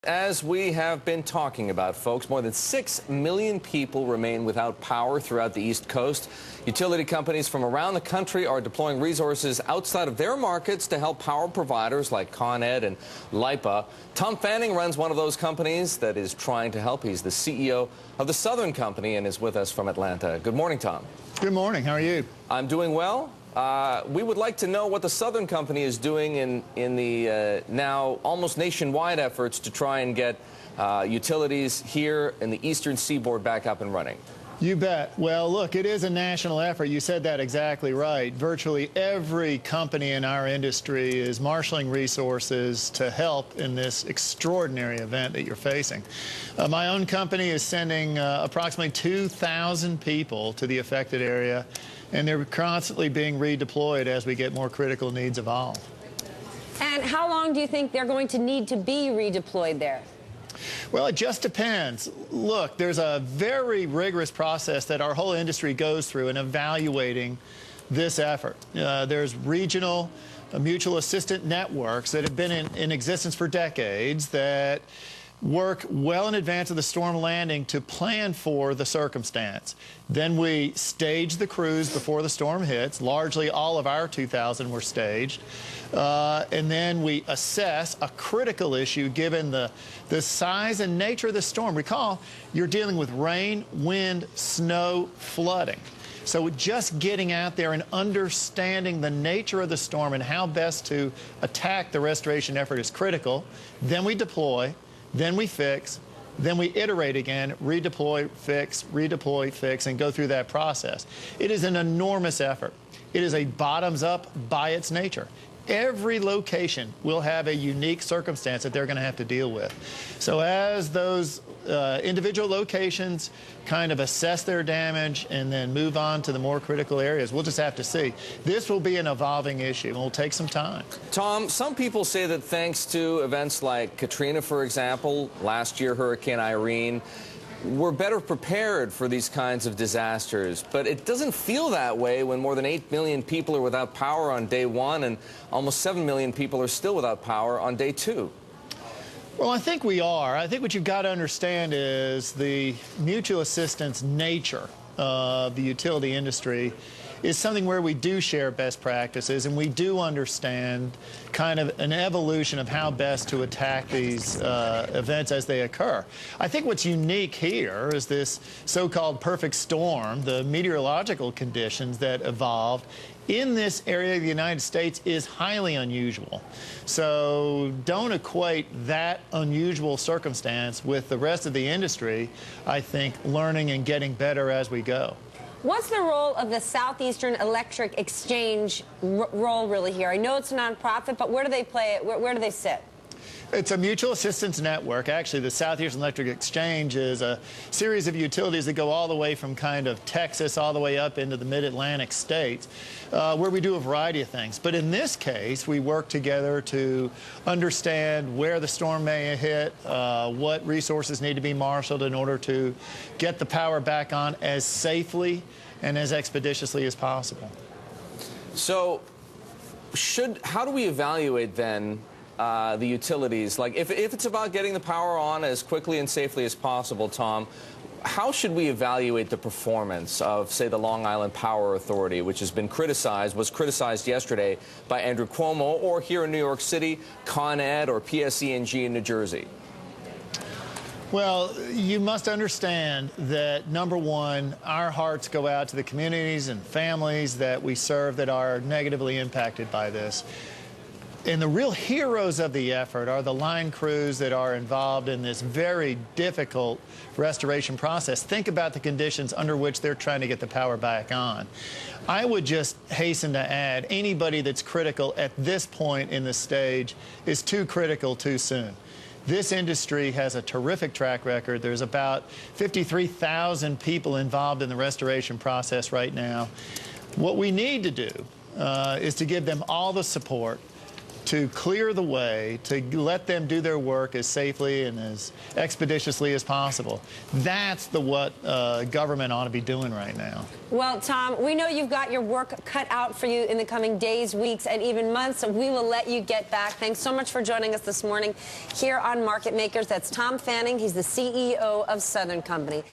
As we have been talking about, folks, more than 6 million people remain without power throughout the East Coast. Utility companies from around the country are deploying resources outside of their markets to help power providers like Con Ed and LIPA. Tom Fanning runs one of those companies that is trying to help. He's the CEO of the Southern Company and is with us from Atlanta. Good morning, Tom. Good morning. How are you? I'm doing well. We would like to know what the Southern Company is doing in the now almost nationwide efforts to try and get utilities here in the eastern seaboard back up and running. You bet. Well, look, it is a national effort. You said that exactly right. Virtually every company in our industry is marshaling resources to help in this extraordinary event that you're facing. My own company is sending approximately 2,000 people to the affected area, and they're constantly being redeployed as we get more critical needs evolved. And how long do you think they're going to need to be redeployed there? Well, it just depends. Look, there's a very rigorous process that our whole industry goes through in evaluating this effort. There's regional mutual assistant networks that have been in existence for decades that work well in advance of the storm landing to plan for the circumstance. Then we stage the crews before the storm hits. Largely all of our 2,000 were staged. And then we assess a critical issue given the size and nature of the storm. Recall, you're dealing with rain, wind, snow, flooding. So just getting out there and understanding the nature of the storm and how best to attack the restoration effort is critical. Then we deploy. Then we fix, then we iterate again, redeploy, fix, and go through that process. It is an enormous effort. It is a bottoms-up by its nature. Every location will have a unique circumstance that they're going to have to deal with. So as those individual locations kind of assess their damage and then move on to the more critical areas, we'll just have to see. This will be an evolving issue, and will take some time. Tom, some people say that thanks to events like Katrina, for example, last year Hurricane Irene, we're better prepared for these kinds of disasters, but it doesn't feel that way when more than 8 million people are without power on day one and almost 7 million people are still without power on day two. Well, I think we are. I think what you've got to understand is the mutual assistance nature of the utility industry is something where we do share best practices and we do understand kind of an evolution of how best to attack these events as they occur. I think what's unique here is this so-called perfect storm, the meteorological conditions that evolved in this area of the United States is highly unusual. So don't equate that unusual circumstance with the rest of the industry, I think, learning and getting better as we go. What's the role of the Southeastern Electric Exchange role really here? I know it's a nonprofit, but where do they play it? Where do they sit? It's a mutual assistance network. Actually, the Southeastern Electric Exchange is a series of utilities that go all the way from kind of Texas all the way up into the mid-Atlantic states, where we do a variety of things. But in this case, we work together to understand where the storm may hit, what resources need to be marshaled in order to get the power back on as safely and as expeditiously as possible. So how do we evaluate then the utilities? Like if it's about getting the power on as quickly and safely as possible, Tom, how should we evaluate the performance of, say, the Long Island Power Authority, which has been was criticized yesterday by Andrew Cuomo, or here in New York City, Con Ed or PSE&G in New Jersey? Well, you must understand that, number one, our hearts go out to the communities and families that we serve that are negatively impacted by this. And the real heroes of the effort are the line crews that are involved in this very difficult restoration process. Think about the conditions under which they're trying to get the power back on. I would just hasten to add, anybody that's critical at this point in the stage is too critical too soon. This industry has a terrific track record. There's about 53,000 people involved in the restoration process right now. What we need to do is to give them all the support, to clear the way, to let them do their work as safely and as expeditiously as possible. That's what government ought to be doing right now. Well, Tom, we know you've got your work cut out for you in the coming days, weeks, and even months. So we will let you get back. Thanks so much for joining us this morning here on Market Makers. That's Tom Fanning. He's the CEO of Southern Company.